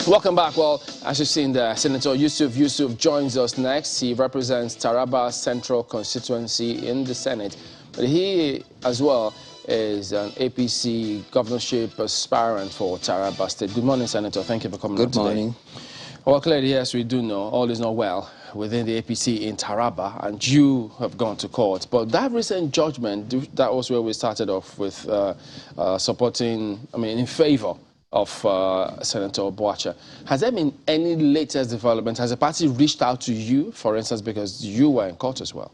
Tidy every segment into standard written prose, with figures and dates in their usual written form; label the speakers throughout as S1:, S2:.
S1: Welcome back. Well, as you've seen there, Senator Yusuf joins us next. He represents Taraba Central constituency in the Senate. But he, as well, is an APC governorship aspirant for Taraba State. Good morning, Senator. Thank you for coming on today. Good morning. Well, clearly, yes, we do know all is not well within the APC in Taraba, and you have gone to court. But that recent judgment, that was where we started off with supporting, in favor of Senator Boacha. Has there been any latest development? Has the party reached out to you, for instance, because you were in court as well?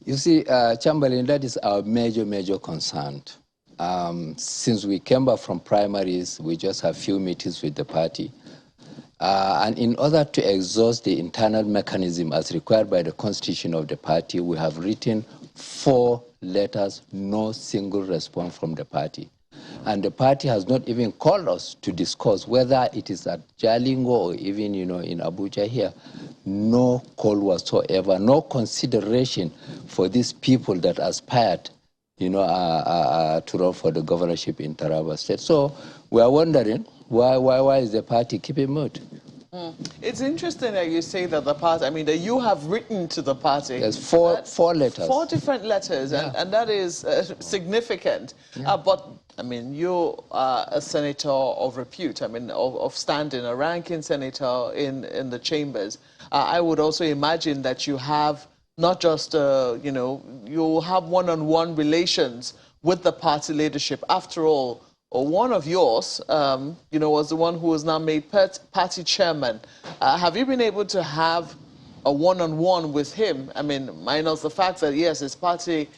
S2: You see, Chamberlain, that is our major concern. Since we came back from primaries, we just have few meetings with the party. And in order to exhaust the internal mechanism as required by the constitution of the party, we have written 4 letters, no single response from the party. And the party has not even called us to discuss whether it is at Jalingo or even, in Abuja here. No call whatsoever, no consideration for these people that aspired, to run for the governorship in Taraba State. So we are wondering, why is the party keeping mute?
S3: It's interesting that you say that the party, that you have written to the party.
S2: There's four letters.
S3: 4 different letters,
S2: yeah.
S3: and that is significant.
S2: Yeah.
S3: But, you are a senator of repute, of standing, a ranking senator in the chambers. I would also imagine that you have not just, you have one-on-one relations with the party leadership. After all, one of yours, was the one who was now made party chairman. Have you been able to have a one-on-one with him? Minus the fact that, yes, it's party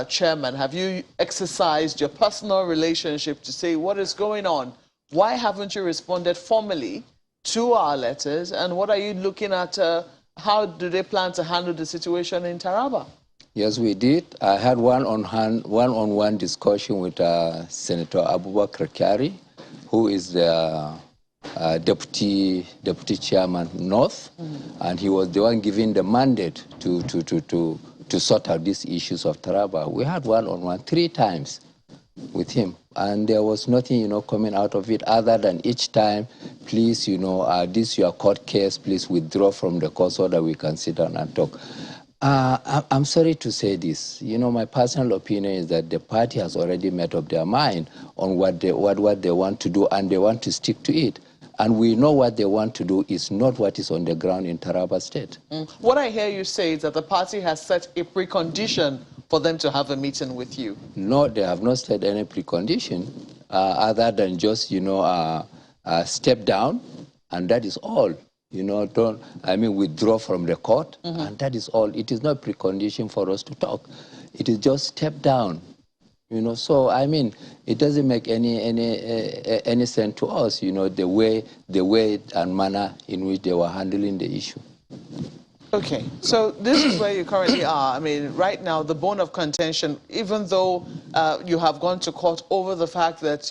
S3: chairman. Have you exercised your personal relationship to say what is going on? Why haven't you responded formally to our letters? And what are you looking at? How do they plan to handle the situation in Taraba?
S2: Yes, we did. I had one-on-one discussion with Senator Abubakar Kyari, who is the deputy chairman North, and he was the one giving the mandate to sort out these issues of Taraba. We had one-on-one 3 times with him, and there was nothing, coming out of it other than each time, please, this your court case, please withdraw from the court so that we can sit down and talk. I'm sorry to say this. My personal opinion is that the party has already made up their mind on what they want to do, and they want to stick to it. And we know what they want to do is not what is on the ground in Taraba State.
S3: What I hear you say is that the party has set a precondition for them to have a meeting with you.
S2: No, they have not set any precondition other than just, step down, and that is all. Withdraw from the court, and that is all. It is not precondition for us to talk. It is just step down, So, it doesn't make any sense to us, the way and manner in which they were handling the issue.
S3: Okay, so this is where you currently are. Right now, the bone of contention, even though you have gone to court over the fact that,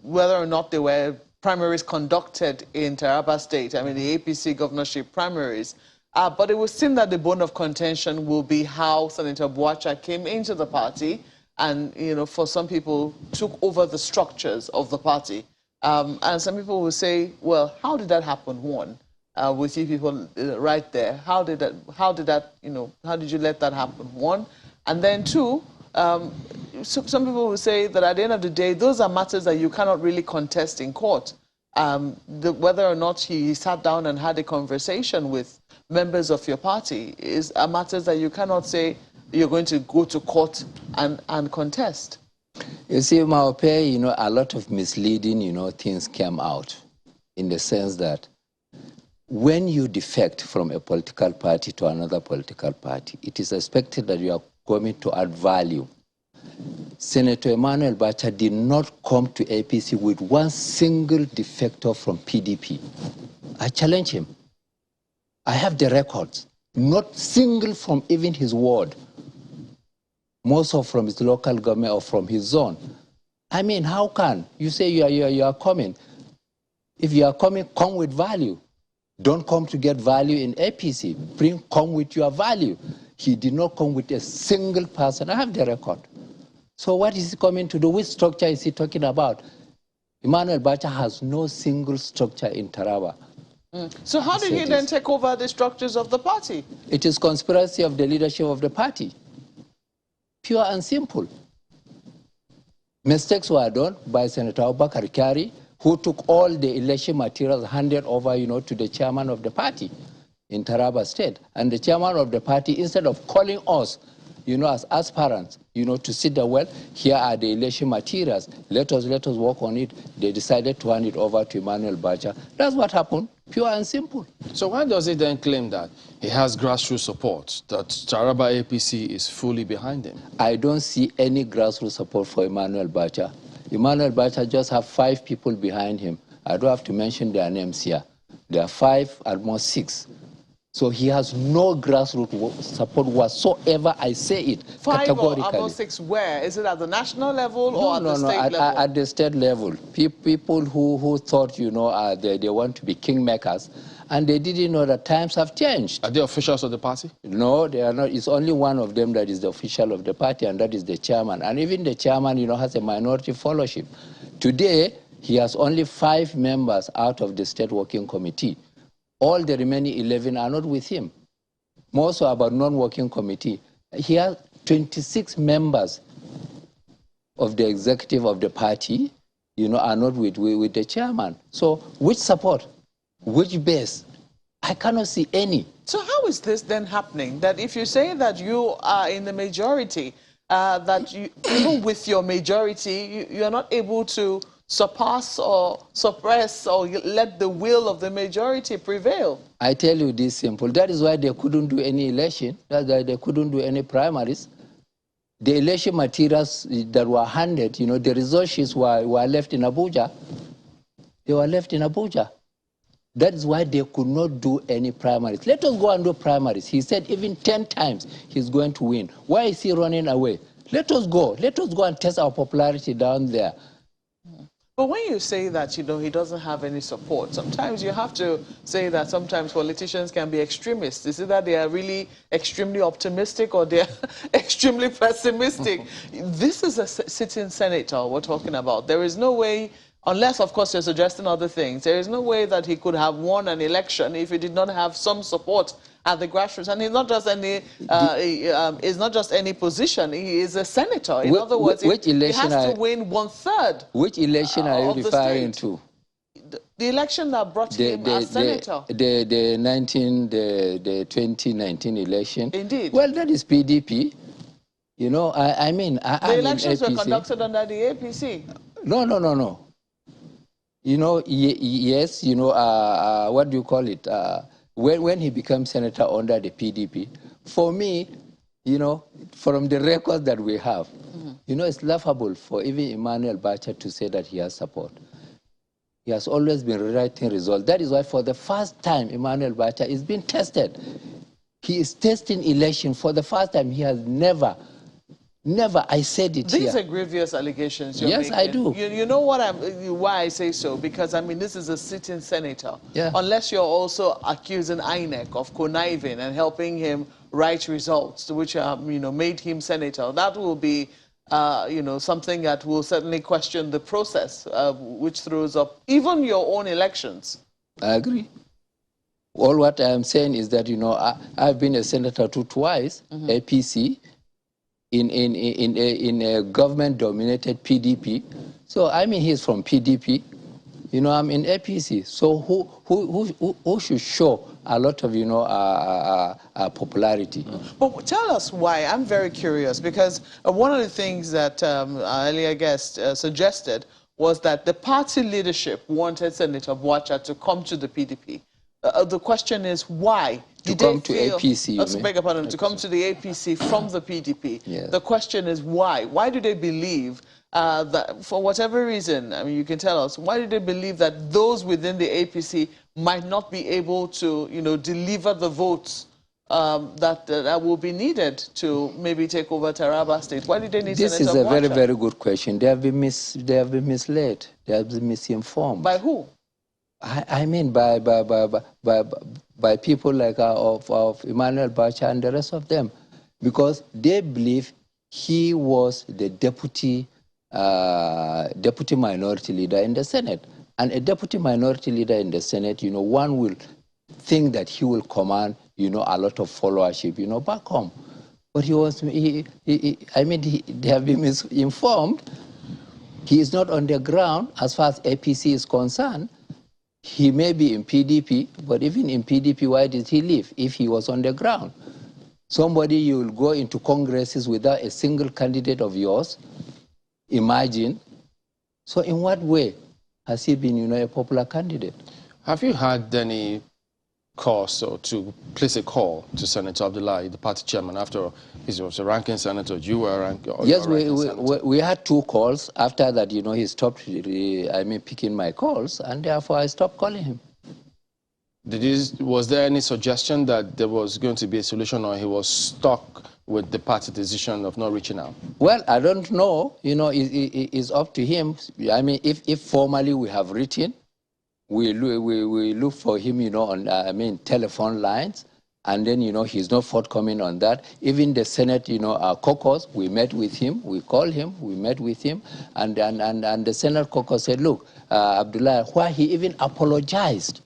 S3: whether or not they were primaries conducted in Taraba State, the APC governorship primaries. But it would seem that the bone of contention will be how Senator Boacha came into the party and, for some people, took over the structures of the party. And some people will say, well, how did that happen, one? With you people right there. How did you let that happen, one? And then two, some people will say that at the end of the day, those are matters that you cannot really contest in court. Whether or not he sat down and had a conversation with members of your party are matters that you cannot say you're going to go to court and contest.
S2: You see, Maope, a lot of misleading, things came out in the sense that when you defect from a political party to another political party, it is expected that you are coming to add value. Senator Emmanuel Boacha did not come to APC with one single defector from PDP. I challenge him. I have the records. Not single from even his ward. Most of from his local government or from his zone. How can you say you are coming? If you are coming, come with value. Don't come to get value in APC. Come with your value. He did not come with a single person. I have the record. So what is he coming to do? Which structure is he talking about? Emmanuel Bacha has no single structure in Taraba.
S3: So how did he then take over the structures of the party?
S2: It is conspiracy of the leadership of the party. Pure and simple. Mistakes were done by Senator Abubakar Kyari, who took all the election materials handed over, to the chairman of the party in Taraba State. And the chairman of the party, instead of calling us, as aspirants, to sit there, well, here are the election materials. Let us work on it. They decided to hand it over to Emmanuel Bacha. That's what happened, pure and simple.
S1: So why does he then claim that he has grassroots support, that Taraba APC is fully behind him?
S2: I don't see any grassroots support for Emmanuel Bacha. Emmanuel Bacha just have 5 people behind him. I don't have to mention their names here. There are 5, almost 6. So he has no grassroots support whatsoever. I say it
S3: 5
S2: categorically.
S3: 5 or almost 6 where? Is it at the national level or at the state level?
S2: At the state level. People who thought, they want to be kingmakers, and they didn't know that times have changed.
S1: Are they officials of the party?
S2: No, they are not. It's only one of them that is the official of the party, and that is the chairman. And even the chairman, has a minority followership. Today, he has only 5 members out of the state working committee. All the remaining 11 are not with him. More so about non-working committee. He has 26 members of the executive of the party, are not with the chairman. So which support? Which base? I cannot see any.
S3: So how is this then happening? That if you say that you are in the majority, that even with your majority, you are not able to surpass or suppress or let the will of the majority prevail?
S2: I tell you this simple. That is why they couldn't do any election. That's why they couldn't do any primaries. The election materials that were handed, the result sheets were left in Abuja. They were left in Abuja. That is why they could not do any primaries. Let us go and do primaries. He said even 10 times he's going to win. Why is he running away? Let us go. Let us go and test our popularity down there.
S3: But when you say that, he doesn't have any support, sometimes you have to say that sometimes politicians can be extremists. Is it that they are really extremely optimistic or they're extremely pessimistic? This is a sitting senator we're talking about. There is no way, unless, of course, you're suggesting other things, there is no way that he could have won an election if he did not have some support at the grassroots. And he's not just any, it's not just any position. He is a senator. In other words, he has to win 1/3.
S2: Which election are you referring to?
S3: The election that brought him as senator.
S2: The 2019 election.
S3: Indeed.
S2: Well, that is PDP. The
S3: elections were conducted under the APC.
S2: No. Yes, what do you call it? When he becomes senator under the PDP, for me, from the records that we have, it's laughable for even Emmanuel Bacha to say that he has support. He has always been rewriting results. That is why for the first time, Emmanuel Bacha is being tested. He is testing election for the first time. He has never, I said it
S3: These
S2: here.
S3: are grievous allegations you're
S2: making.
S3: Yes, I do. You know why I say so? Because, this is a sitting senator.
S2: Yeah.
S3: Unless you're also accusing INEC of conniving and helping him write results, which, made him senator. That will be, something that will certainly question the process, which throws up even your own elections.
S2: I agree. All what I am saying is that, I've been a senator twice, APC, in a government-dominated PDP. So, he's from PDP. I'm in APC. So who should show a lot of, popularity?
S3: But tell us why. I'm very curious, because one of the things that our earlier guest suggested was that the party leadership wanted Senator Bwacha to come to the PDP. The question is why?
S2: To come to APC,
S3: to come to the APC from the PDP.
S2: Yes.
S3: The question is why? Why do they believe that, for whatever reason, you can tell us, why do they believe that those within the APC might not be able to, deliver the votes that will be needed to maybe take over Taraba State? Why did they need
S2: This
S3: Senator
S2: is a
S3: Bwacha?
S2: very, very good question. They have been misled. They have been misinformed.
S3: By who?
S2: By people like of Emmanuel Bacha and the rest of them, because they believe he was the deputy deputy minority leader in the Senate. And a deputy minority leader in the Senate, one will think that he will command, a lot of followership, back home. But they have been misinformed. He is not on the ground as far as APC is concerned. He may be in PDP, but even in PDP, why did he leave if he was on the ground? Somebody, you will go into congresses without a single candidate of yours. Imagine. So in what way has he been, a popular candidate?
S1: Have you had any cause or to place a call to Senator Abdullahi, the party chairman, after he was a ranking senator, you were a ranking senator?
S2: Yes, we had 2 calls. After that, he stopped picking my calls, and therefore I stopped calling him.
S1: Was there any suggestion that there was going to be a solution, or he was stuck with the party decision of not reaching out?
S2: Well, I don't know. It's up to him. If formally we have written, we look for him, on telephone lines, and then he's not forthcoming on that. Even the Senate, caucus, we met with him, we called him, we met with him, and the Senate caucus said, look, Abdullah, why he even apologized.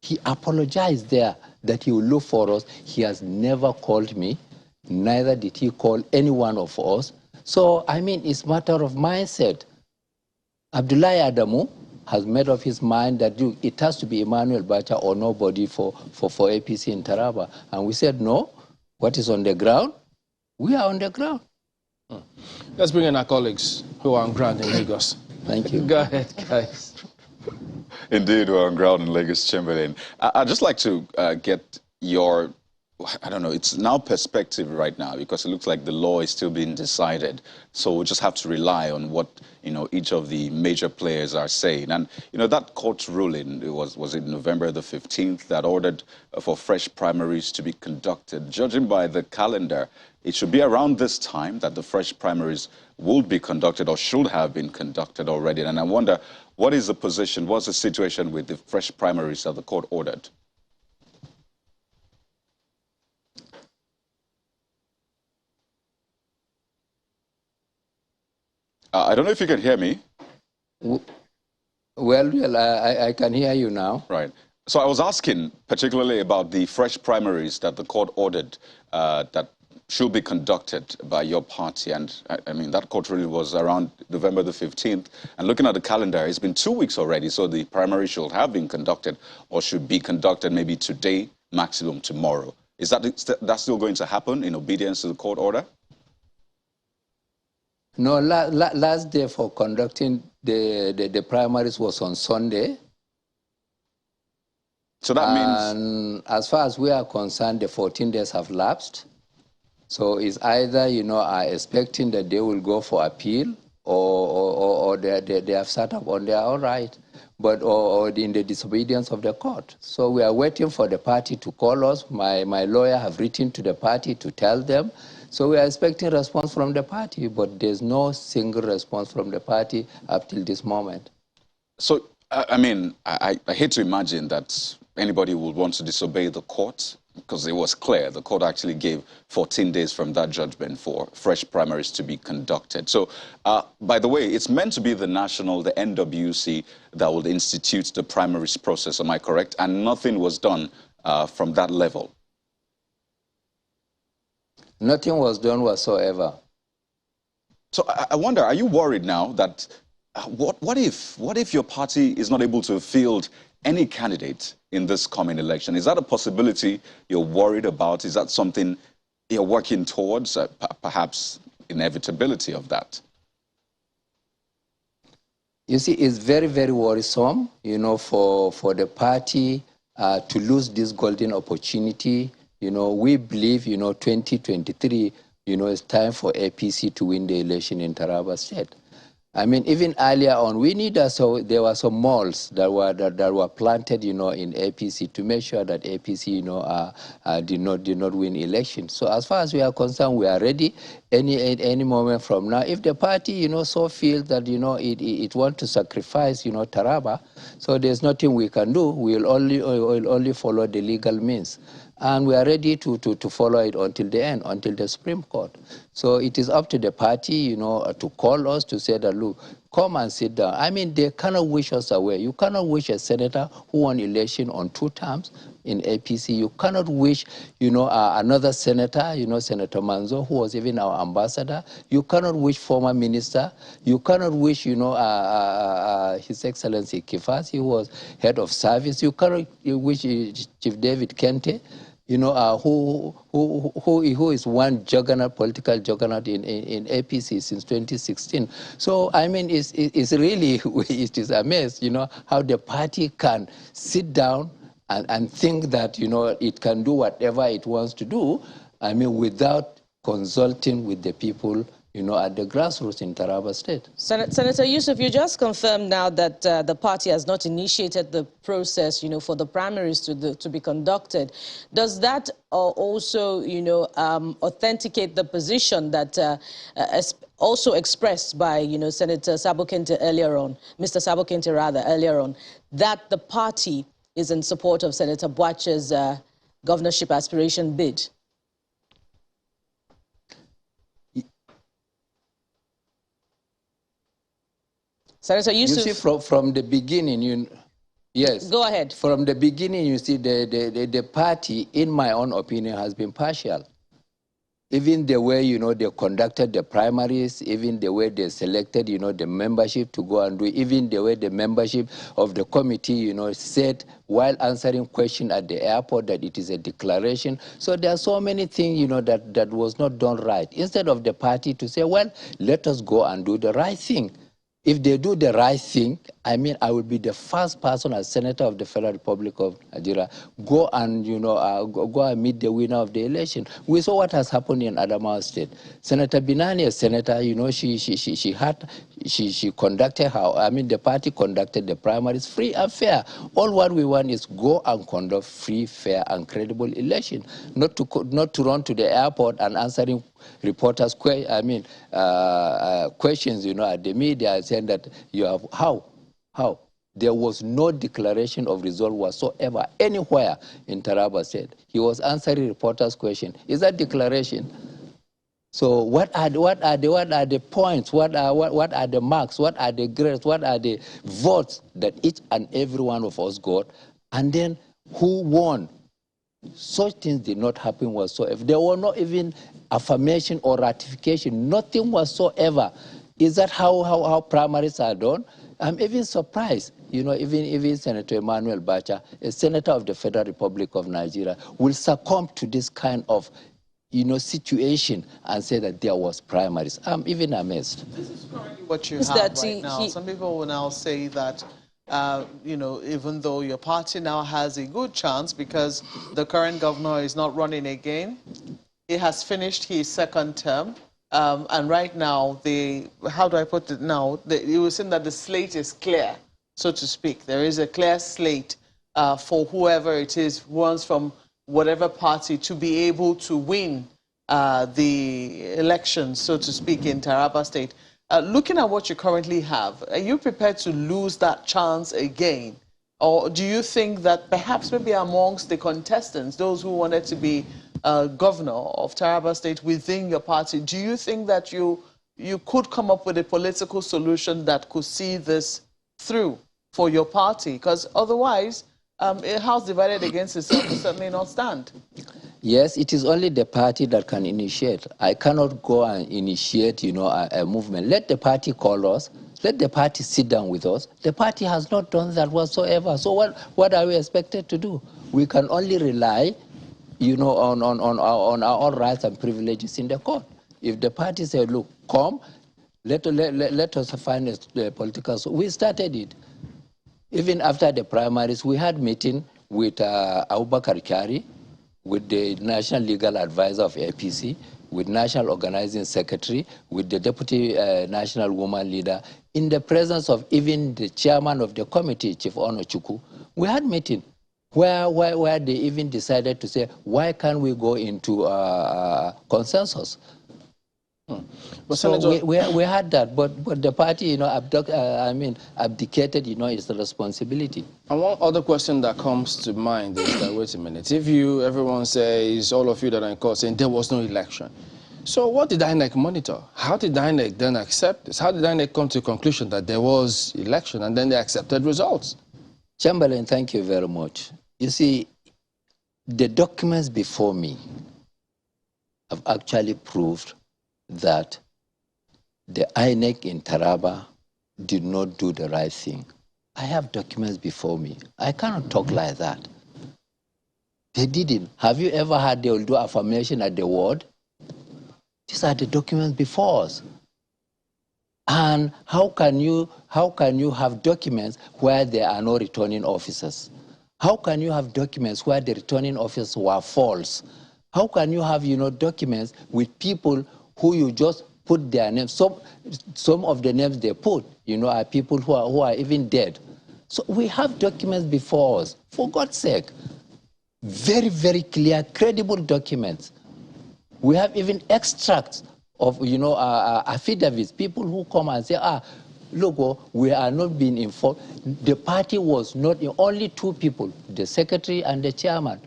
S2: He apologized there that he will look for us. He has never called me, neither did he call any one of us. So, it's a matter of mindset. Abdullah Adamu has made up his mind that it has to be Emmanuel Bacha or nobody for APC in Taraba. And we said, no, what is on the ground? We are on the ground.
S1: Let's bring in our colleagues who are on ground in Lagos.
S2: Thank you.
S1: Go ahead, guys.
S4: Indeed, we're on ground in Lagos, Chamberlain. I'd just like to get your, I don't know, it's now perspective right now, because it looks like the law is still being decided. So we'll just have to rely on what, each of the major players are saying. And, that court ruling, was it November the 15th, that ordered for fresh primaries to be conducted. Judging by the calendar, it should be around this time that the fresh primaries will be conducted, or should have been conducted already. And I wonder, what is the position, what's the situation with the fresh primaries that the court ordered? I don't know if you can hear me.
S2: Well, I can hear you now.
S4: Right. So I was asking particularly about the fresh primaries that the court ordered that should be conducted by your party. And that court ruling was around November the 15th. And looking at the calendar, it's been 2 weeks already. So the primary should have been conducted, or should be conducted maybe today, maximum tomorrow. Is that still going to happen in obedience to the court order?
S2: No, last day for conducting the primaries was on Sunday.
S4: So that means...
S2: And as far as we are concerned, the 14 days have lapsed. So it's either, are expecting that they will go for appeal, or they have sat up on their own right, but or in the disobedience of the court. So we are waiting for the party to call us. My lawyer have written to the party to tell them. So we are expecting a response from the party, but there's no single response from the party up till this moment.
S4: So, I hate to imagine that anybody would want to disobey the court, because it was clear the court actually gave 14 days from that judgment for fresh primaries to be conducted. So, by the way, it's meant to be the NWC, that will institute the primaries process, am I correct? And nothing was done from that level.
S2: Nothing was done whatsoever.
S4: So I wonder, are you worried now that, what if your party is not able to field any candidate in this coming election? Is that a possibility you're worried about? Is that something you're working towards, perhaps inevitability of that?
S2: You see, it's very, very worrisome, for the party to lose this golden opportunity. We believe, 2023, it's time for APC to win the election in Taraba State. Even earlier on, there were some malls that were planted, in APC to make sure that APC, did not win election. So as far as we are concerned, we are ready any moment from now. If the party, so feels that, it wants to sacrifice, Taraba, so there's nothing we can do. We'll only follow the legal means. And we are ready to follow it until the end, until the Supreme Court. So it is up to the party, you know, to call us to say that, look, come and sit down. I mean, they cannot wish us away. You cannot wish a senator who won election on 2 terms in APC. You cannot wish, you know, another senator, you know, Senator Manzo, who was even our ambassador. You cannot wish former minister. You cannot wish, you know, His Excellency Kifasi, who was head of service. You cannot wish Chief David Kente, you know, who is one juggernaut, political juggernaut in APC since 2016. So, I mean, it's really, it is a mess, you know, how the party can sit down and think that, you know, it can do whatever it wants to do, I mean, without consulting with the people, you know, at the grassroots in Taraba State.
S5: Senator Yusuf, you just confirmed now that the party has not initiated the process, you know, for the primaries to be conducted. Does that also, you know, authenticate the position that also expressed by, you know, Senator Sabo Kente earlier on, Mr. Sabo Kente rather, earlier on, that the party is in support of Senator Boache's governorship aspiration bid? Senator Yusuf.
S2: You see, from the beginning, yes.
S5: Go ahead.
S2: From the beginning, you see, the party, in my own opinion, has been partial. Even the way, you know, they conducted the primaries, even the way they selected, you know, the membership to go and do, even the way the membership of the committee, you know, said while answering question at the airport that it is a declaration. So there are so many things, you know, that was not done right. Instead of the party to say, well, let us go and do the right thing. If they do the right thing, I mean, I will be the first person as Senator of the Federal Republic of Nigeria, go and, you know, go and meet the winner of the election. We saw what has happened in Adamawa State. Senator Binani, a senator, you know, she conducted her, I mean, the party conducted the primaries free and fair. All what we want is go and conduct free, fair, and credible election, not to run to the airport and answering reporters' questions, you know, at the media, saying that you have how there was no declaration of result whatsoever anywhere in Taraba State. He was answering reporters' question. Is that declaration? So what are the points? What are the marks? What are the grades? What are the votes that each and every one of us got? And then who won? Such things did not happen whatsoever. There were not even affirmation or ratification, nothing whatsoever. Is that how primaries are done? I'm even surprised, you know, even Senator Emmanuel Bacha, a senator of the Federal Republic of Nigeria, will succumb to this kind of, you know, situation and say that there was primaries. I'm even amazed.
S3: This is currently what you have right now. Some people will now say that you know, even though your party now has a good chance because the current governor is not running again, he has finished his second term, and right now, how do I put it now? You will see that the slate is clear, so to speak. There is a clear slate for whoever it is runs from whatever party to be able to win the elections, so to speak, in Taraba State. Looking at what you currently have, are you prepared to lose that chance again? Or do you think that perhaps maybe amongst the contestants, those who wanted to be governor of Taraba State within your party, do you think that you could come up with a political solution that could see this through for your party? Because otherwise, a house divided against itself will certainly not stand.
S2: Yes, it is only the party that can initiate. I cannot go and initiate, you know, a movement. Let the party call us. Let the party sit down with us. The party has not done that whatsoever. So what are we expected to do? We can only rely, you know, on our own rights and privileges in the court. If the party said, look, come, let us find a political... So we started it. Even after the primaries, we had meeting with Abubakar Kari, with the National Legal Advisor of APC, with National Organizing Secretary, with the Deputy National Woman Leader, in the presence of even the chairman of the committee, Chief Onochukwu. We had meeting where they even decided to say, why can't we go into consensus?
S1: But
S2: So
S1: Senator,
S2: we had that, but the party, you know, abdicated, you know, its responsibility.
S1: and one other question that comes to mind is that, wait a minute, if everyone says, all of you that are in court saying there was no election, so what did INEC monitor? How did INEC then accept this? How did INEC come to the conclusion that there was election and then they accepted results?
S2: Chamberlain, thank you very much. You see, the documents before me have actually proved that the INEC in Taraba did not do the right thing. I have documents before me. I cannot talk like that. They didn't. Have you ever heard they will do affirmation at the ward? These are the documents before us. And how can you have documents where there are no returning officers? How can you have documents where the returning officers were false? How can you have, you know, documents with people who you just put their names? Some of the names they put, you know, are people who are even dead. So we have documents before us, for God's sake. Very, very clear, credible documents. We have even extracts of, you know, affidavits, people who come and say, look, we are not being informed. The party was not, only two people, the secretary and the chairman.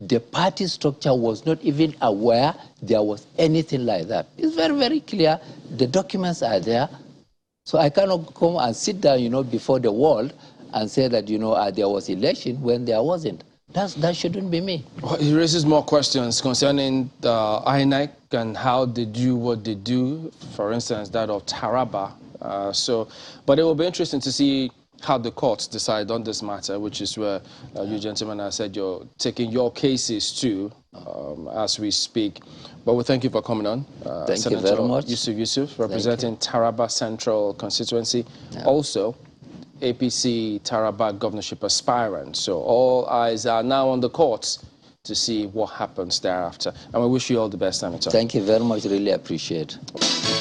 S2: The party structure was not even aware there was anything like that. It's very, very clear. The documents are there. So I cannot come and sit down, you know, before the world and say that, you know, there was election when there wasn't. That shouldn't be me.
S1: Well, it raises more questions concerning the INEC and how they do what they do, for instance, that of Taraba. But it will be interesting to see how the courts decide on this matter, which is where you gentlemen have said you're taking your cases to as we speak. But we thank you for coming on.
S2: Thank
S1: Senator
S2: you very much.
S1: Yusuf, representing Taraba Central constituency. Yeah. Also, APC Taraba governorship aspirant. So all eyes are now on the courts to see what happens thereafter. And we wish you all the best, Senator.
S2: Thank you very much. Really appreciate it.